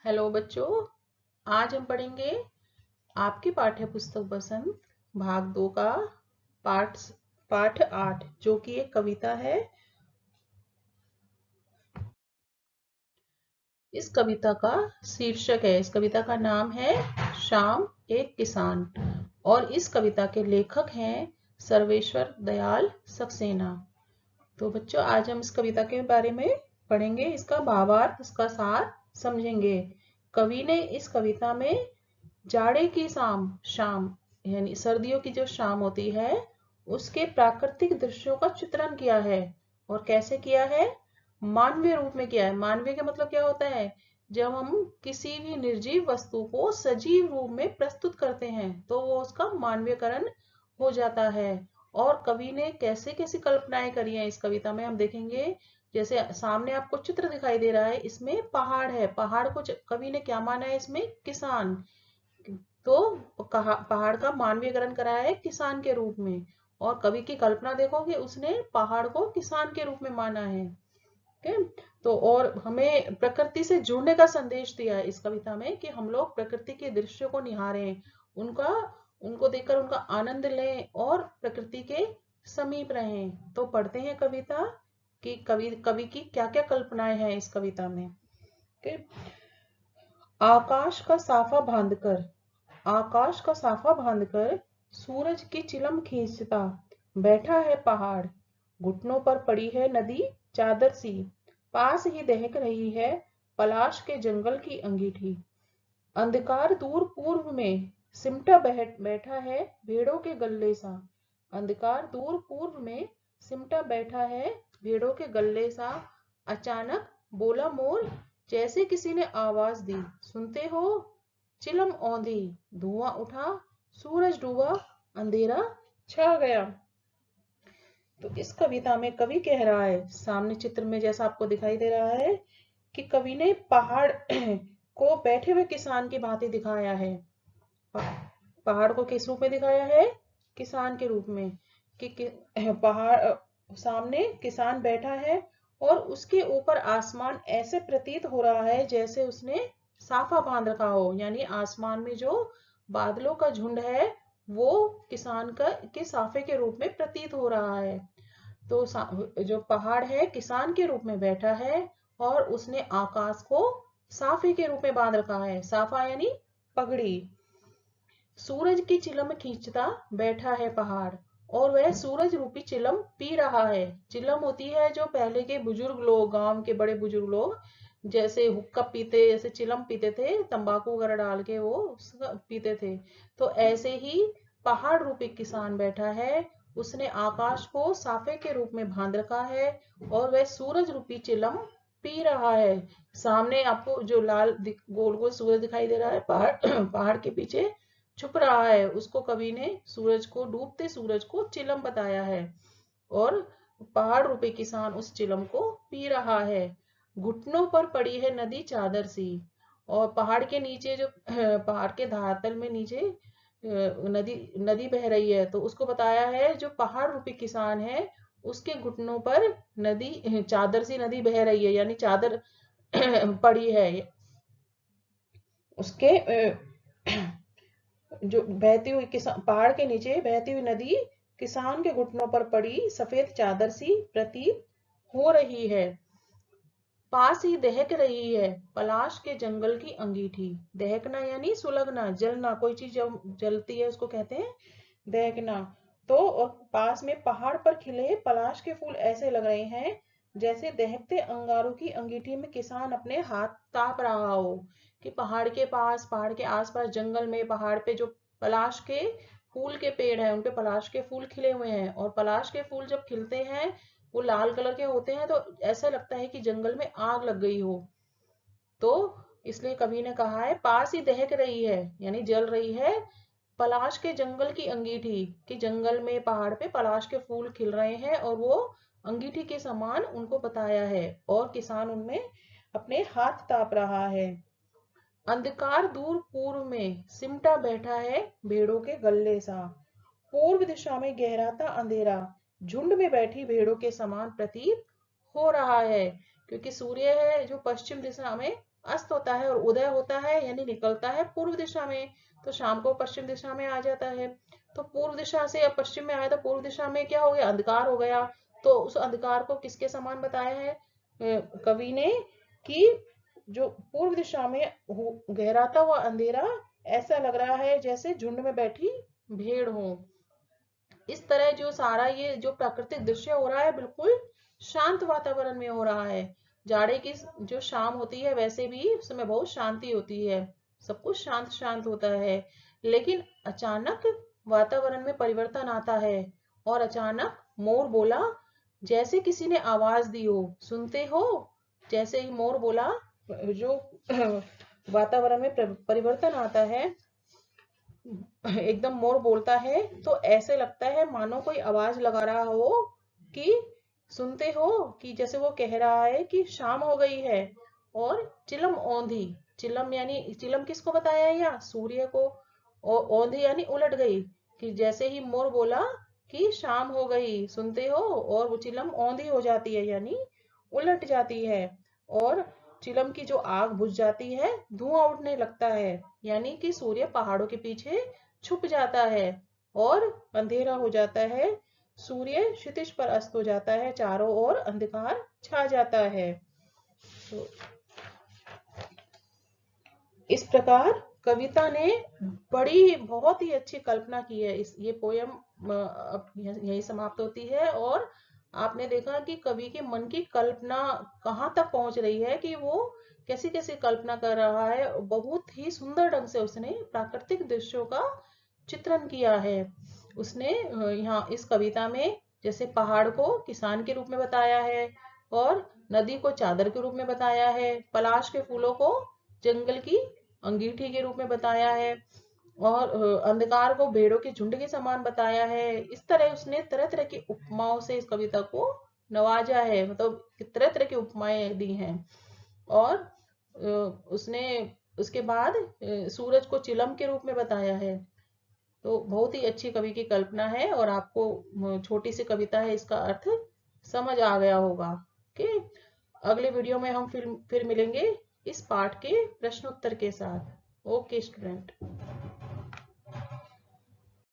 Hello बच्चों, आज हम पढ़ेंगे आपकी पाठ्य पुस्तक बसंत भाग 2 का पाठ पाठ 8 जो कि एक कविता है। इस कविता का शीर्षक है, इस कविता का नाम है शाम एक किसान। और इस कविता के लेखक हैं सर्वेश्वर दयाल सक्सेना। तो बच्चों, आज हम इस कविता के बारे में पढ़ेंगे, इसका भावार्थ, इसका सार समझेंगे। कवि ने इस कविता में जाड़े की शाम शाम यानी सर्दियों की जो शाम होती है उसके प्राकृतिक दृश्यों का चित्रण किया है। और कैसे किया है? मानवीय रूप में किया है। मानवीय का मतलब क्या होता है? जब हम किसी भी निर्जीव वस्तु को सजीव रूप में प्रस्तुत करते हैं तो वो उसका मानवीयकरण हो जाता है। और कवि ने कैसे कैसी कल्पनाएं करी हैं इस कविता में हम देखेंगे। जैसे सामने आपको चित्र दिखाई दे रहा है, इसमें पहाड़ है। पहाड़ को कवि ने क्या माना है? इसमें किसान। तो कहा पहाड़ का मानवीयकरण कराया है किसान के रूप में। और कवि की कल्पना देखो कि उसने पहाड़ को किसान के रूप में माना है। ठीक है। तो और हमें प्रकृति से जुड़ने का संदेश दिया है इस कविता में कि हम लोग प्रकृति के दृश्यों को निहारें, उनका उनको देखकर उनका आनंद लें और प्रकृति के समीप रहें। तो पढ़ते हैं कविता कि कवि कवि की क्या क्या कल्पनाएं हैं इस कविता में। ठीक है। आकाश का साफा बांधकर आकाश का साफा बांधकर सूरज की चिलम खींचता बैठा है पहाड़। घुटनों पर पड़ी है नदी चादर सी, पास ही दहक रही है पलाश के जंगल की अंगीठी। अंधकार दूर पूर्व में सिमटा बैठा है भेड़ों के गल्ले सा। अंधकार दूर पूर्व में सिमटा बैठा है भेड़ों के गल्ले सा। अचानक बोला मोर, जैसे किसी ने आवाज दी, सुनते हो? चिलम औंधी, धुआं उठा, सूरज डूबा, अंधेरा छा गया। तो इस कविता में कवि कह रहा है, सामने चित्र में जैसा आपको दिखाई दे रहा है, कि कवि ने पहाड़ को बैठे हुए किसान की भांति दिखाया है। पहाड़ को किस रूप में दिखाया है? किसान के रूप में। कि पहाड़ सामने किसान बैठा है और उसके ऊपर आसमान ऐसे प्रतीत हो रहा है जैसे उसने साफा बांध रखा हो। यानी आसमान में जो बादलों का झुंड है वो किसान का के साफे के रूप में प्रतीत हो रहा है। तो जो पहाड़ है किसान के रूप में बैठा है और उसने आकाश को साफे के रूप में बांध रखा है। साफा यानी पगड़ी। सूरज की चिलम खींचता बैठा है पहाड़ और वह सूरज रूपी चिलम पी रहा है। चिलम होती है जो पहले के बुजुर्ग लोग, गांव के बड़े बुजुर्ग लोग जैसे हुक्का पीते, जैसे चिलम पीते थे, तंबाकू वगैरह डाल के वो पीते थे। तो ऐसे ही पहाड़ रूपी किसान बैठा है, उसने आकाश को साफे के रूप में बांध रखा है और वह सूरज रूपी चिलम पी रहा है। सामने आपको जो लाल गोल गोल सूरज दिखाई दे रहा है पहाड़ पहाड़ के पीछे छुप रहा है, उसको कवि ने सूरज को, डूबते सूरज को चिलम बताया है। और पहाड़ रूपी किसान उस चिलम को पी रहा है। घुटनों पर पड़ी है नदी चादर सी। और पहाड़ के नीचे जो पहाड़ के धरातल में नीचे नदी नदी बह रही है, तो उसको बताया है जो पहाड़ रूपी किसान है उसके घुटनों पर नदी, चादर सी नदी बह रही है, यानी चादर पड़ी है उसके जो बहती हुई किसान, पहाड़ के नीचे बहती हुई नदी किसान के घुटनों पर पड़ी सफेद चादर सी प्रतीत हो रही है। पास ही दहक रही है पलाश के जंगल की अंगीठी। दहकना यानी सुलगना, जलना। कोई चीज जब जलती है उसको कहते हैं दहकना। तो और पास में पहाड़ पर खिले पलाश के फूल ऐसे लग रहे हैं जैसे दहकते अंगारों की अंगीठी में किसान अपने हाथ ताप रहा हो। कि पहाड़ के पास, पहाड़ के आसपास जंगल में, पहाड़ पे जो पलाश के फूल के पेड़ हैं उन पे पलाश के फूल खिले हुए हैं। और पलाश के फूल जब खिलते हैं वो लाल कलर के होते हैं, तो ऐसा लगता है कि जंगल में आग लग गई हो। तो इसलिए कवि ने कहा है पास ही दहक रही है यानी जल रही है पलाश के जंगल की अंगीठी। कि जंगल में, पहाड़ पे पलाश के फूल खिल रहे हैं और वो अंगीठी के समान उनको बताया है और किसान उनमें अपने हाथ ताप रहा है। अंधकार दूर पूर्व में सिमटा बैठा है भेड़ों के गल्ले सा। पूर्व दिशा में गहराता अंधेरा झुंड में बैठी भेड़ों के समान प्रतीत हो रहा है। क्योंकि सूर्य है जो पश्चिम दिशा में अस्त होता है और उदय होता है यानी निकलता है पूर्व दिशा में, तो शाम को पश्चिम दिशा में आ जाता है। तो पूर्व दिशा से अब पश्चिम में आया तो पूर्व दिशा में क्या हो गया, अंधकार हो गया। तो उस अंधकार को किसके समान बताया है कवि ने, कि जो पूर्व दिशा में गहराता हुआ अंधेरा ऐसा लग रहा है जैसे झुंड में बैठी भेड़ हो। इस तरह जो सारा ये जो प्राकृतिक दृश्य हो रहा है बिल्कुल शांत वातावरण में हो रहा है। जाड़े की जो शाम होती है वैसे भी उसमें बहुत शांति होती है, सब कुछ शांत शांत होता है। लेकिन अचानक वातावरण में परिवर्तन आता है और अचानक मोर बोला जैसे किसी ने आवाज दी हो, सुनते हो। जैसे ही मोर बोला, जो वातावरण में परिवर्तन आता है, एकदम मोर बोलता है तो ऐसे लगता है मानो कोई आवाज लगा रहा हो कि सुनते हो, कि जैसे वो कह रहा है कि शाम हो गई है। और चिलम औंधी, चिलम यानी चिलम किसको बताया है, या सूर्य को, और औंधी यानी उलट गई, कि जैसे ही मोर बोला कि शाम हो गई, सुनते हो, और वो चिलम औंधी हो जाती है यानी उलट जाती है। और चिलम की जो आग बुझ जाती है, धुआं उठने लगता है, यानी कि सूर्य पहाड़ों के पीछे छुप जाता है और अंधेरा हो जाता है। सूर्य क्षितिज पर अस्त हो जाता है, चारों ओर अंधकार छा जाता है। तो इस प्रकार कविता ने बड़ी बहुत ही अच्छी कल्पना की है। इस ये पोयम अब यही समाप्त होती है। और आपने देखा कि कवि के मन की कल्पना कहाँ तक पहुंच रही है, कि वो कैसी कैसी कल्पना कर रहा है। बहुत ही सुंदर ढंग से उसने प्राकृतिक दृश्यों का चित्रण किया है। उसने यहाँ इस कविता में जैसे पहाड़ को किसान के रूप में बताया है, और नदी को चादर के रूप में बताया है, पलाश के फूलों को जंगल की अंगीठी के रूप में बताया है, और अंधकार को भेड़ों के झुंड के समान बताया है। इस तरह उसने तरह तरह की उपमाओं से इस कविता को नवाजा है, मतलब तरह तरह की उपमाएं दी हैं। और उसने उसके बाद सूरज को चिलम के रूप में बताया है। तो बहुत ही अच्छी कवि की कल्पना है, और आपको छोटी सी कविता है, इसका अर्थ समझ आ गया होगा। कि अगले वीडियो में हम फिर मिलेंगे इस पाठ के प्रश्नोत्तर के साथ। Okay student.